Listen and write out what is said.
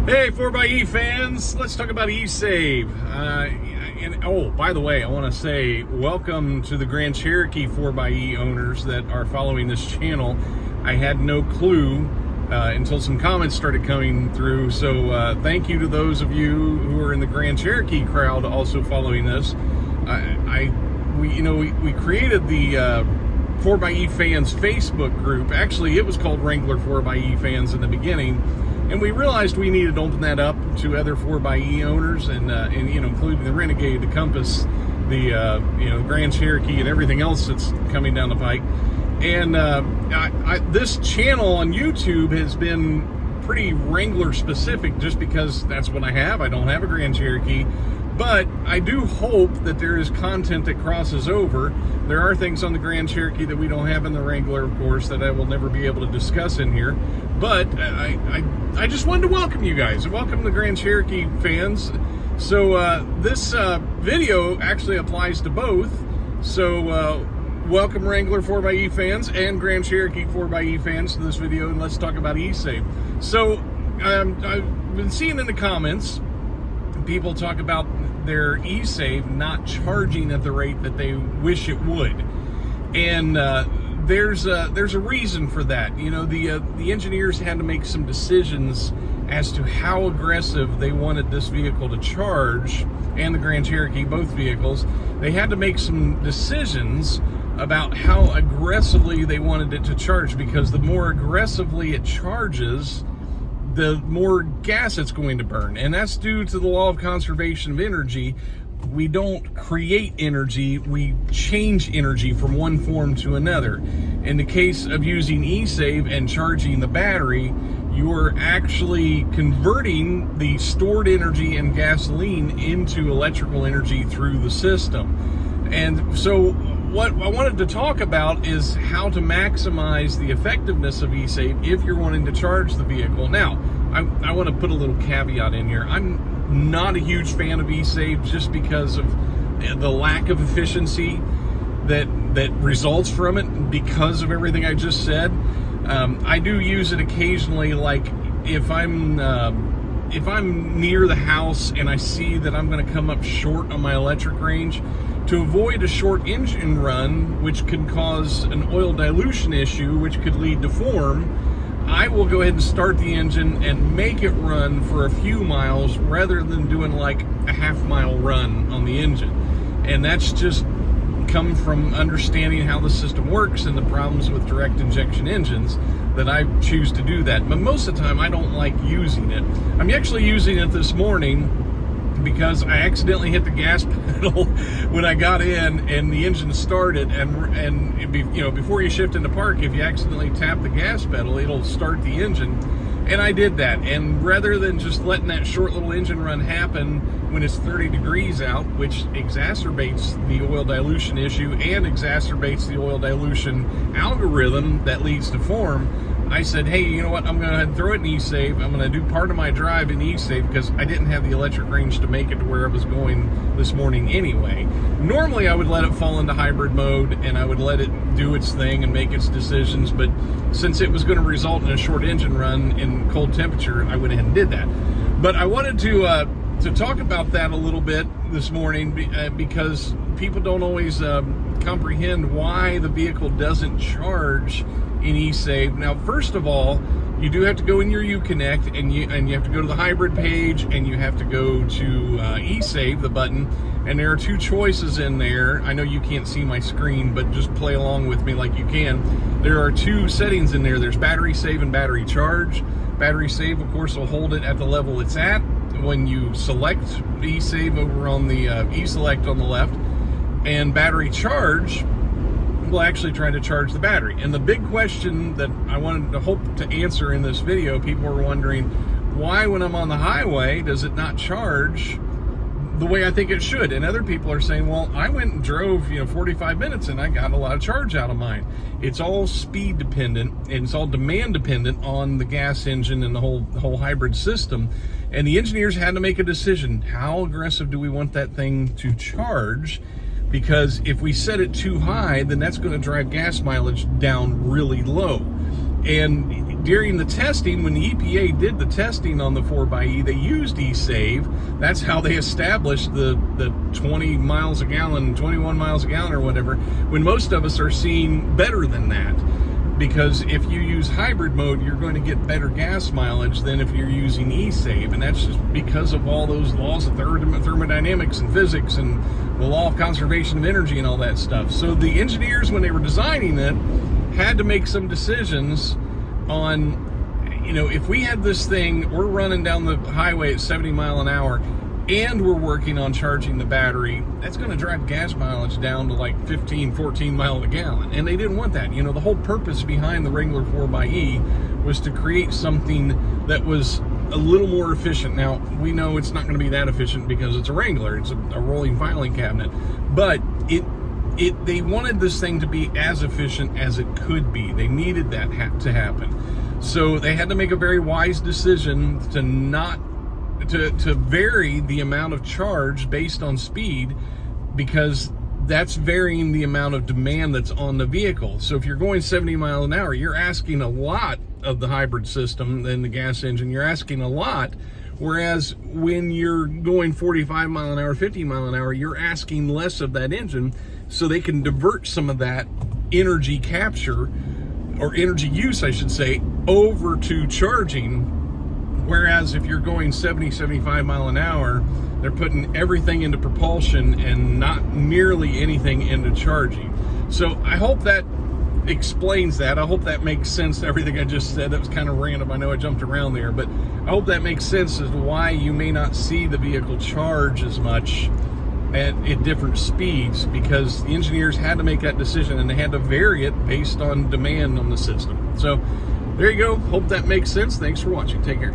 Hey, 4xe fans, let's talk about eSave. Oh, by the way, I want to say welcome to the Grand Cherokee 4xe owners that are following this channel. I had no clue until some comments started coming through, so thank you to those of you who are in the Grand Cherokee crowd also following this. We created the 4xe fans Facebook group. Actually, it was called Wrangler 4xe fans in the beginning. And we realized we needed to open that up to other 4xe owners, and including the Renegade, the Compass, the Grand Cherokee, and everything else that's coming down the pike. And this channel on YouTube has been pretty Wrangler specific, just because that's what I have. I don't have a Grand Cherokee, but I do hope that there is content that crosses over. There are things on the Grand Cherokee that we don't have in the Wrangler, of course, that I will never be able to discuss in here. But I just wanted to welcome you guys, welcome the Grand Cherokee fans. So this video actually applies to both. So welcome Wrangler 4xe fans and Grand Cherokee 4xe fans to this video, and let's talk about eSave. So I've been seeing in the comments people talk about their eSave not charging at the rate that they wish it would, and there's a reason for that. The engineers had to make some decisions as to how aggressive they wanted this vehicle to charge, and the Grand Cherokee, both vehicles. They had to make some decisions about how aggressively they wanted it to charge, because the more aggressively it charges, the more gas it's going to burn. And that's due to the law of conservation of energy. We don't create energy, we change energy from one form to another. In the case of using eSave and charging the battery, you're actually converting the stored energy and gasoline into electrical energy through the system. And so what I wanted to talk about is how to maximize the effectiveness of eSave if you're wanting to charge the vehicle. Now, I want to put a little caveat in here. I'm not a huge fan of eSave just because of the lack of efficiency that results from it, because of everything I just said. I do use it occasionally, like if I'm near the house and I see that I'm going to come up short on my electric range. To avoid a short engine run, which can cause an oil dilution issue, which could lead to form, I will go ahead and start the engine and make it run for a few miles rather than doing like a half-mile run on the engine. And that's just come from understanding how the system works and the problems with direct injection engines that I choose to do that. But most of the time I don't like using it. I'm actually using it this morning because I accidentally hit the gas pedal when I got in and the engine started, and before you shift into park, if you accidentally tap the gas pedal, it'll start the engine. And I did that, and rather than just letting that short little engine run happen when it's 30 degrees out, which exacerbates the oil dilution issue and exacerbates the oil dilution algorithm that leads to form, I said, hey, you know what, I'm going to throw it in eSave. I'm going to do part of my drive in eSave because I didn't have the electric range to make it to where I was going this morning anyway. Normally, I would let it fall into hybrid mode and I would let it do its thing and make its decisions, but since it was going to result in a short engine run in cold temperature, I went ahead and did that. But I wanted to talk about that a little bit this morning because people don't always comprehend why the vehicle doesn't charge in eSave. Now, first of all, you do have to go in your Uconnect and you have to go to the hybrid page and you have to go to eSave, the button, and there are two choices in there. I know you can't see my screen, but just play along with me like you can. There are two settings in there. There's battery save and battery charge. Battery save, of course, will hold it at the level it's at when you select eSave over on the eSelect on the left, and battery charge will actually try to charge the battery. And the big question that I wanted to hope to answer in this video, people are wondering, why when I'm on the highway does it not charge the way I think it should? And other people are saying, well, I went and drove 45 minutes and I got a lot of charge out of mine. It's all speed dependent and it's all demand dependent on the gas engine and the whole hybrid system. And the engineers had to make a decision. How aggressive do we want that thing to charge? Because if we set it too high, then that's going to drive gas mileage down really low. And during the testing, when the EPA did the testing on the 4xe, they used eSave. That's how they established the 20 miles a gallon, 21 miles a gallon or whatever, when most of us are seeing better than that. Because if you use hybrid mode, you're going to get better gas mileage than if you're using eSave. And that's just because of all those laws of thermodynamics and physics and the law of conservation of energy and all that stuff. So the engineers, when they were designing it, had to make some decisions on, you know, if we had this thing, we're running down the highway at 70 mile an hour and we're working on charging the battery, that's going to drive gas mileage down to like 15, 14 miles a gallon. And they didn't want that. You know, the whole purpose behind the Wrangler 4xe was to create something that was a little more efficient. Now, we know it's not going to be that efficient because it's a Wrangler. It's a rolling filing cabinet. But they wanted this thing to be as efficient as it could be. They needed that to happen. So they had to make a very wise decision to vary the amount of charge based on speed, because that's varying the amount of demand that's on the vehicle. So if you're going 70 miles an hour, you're asking a lot of the hybrid system than the gas engine. You're asking a lot. Whereas when you're going 45 mile an hour, 50 mile an hour, you're asking less of that engine, so they can divert some of that energy capture, or energy use, I should say, over to charging. Whereas if you're going 70, 75 mile an hour, they're putting everything into propulsion and not nearly anything into charging. So I hope that explains that. I hope that makes sense to everything I just said. That was kind of random. I know I jumped around there, but I hope that makes sense as to why you may not see the vehicle charge as much at different speeds, because the engineers had to make that decision and they had to vary it based on demand on the system. So there you go. Hope that makes sense. Thanks for watching. Take care.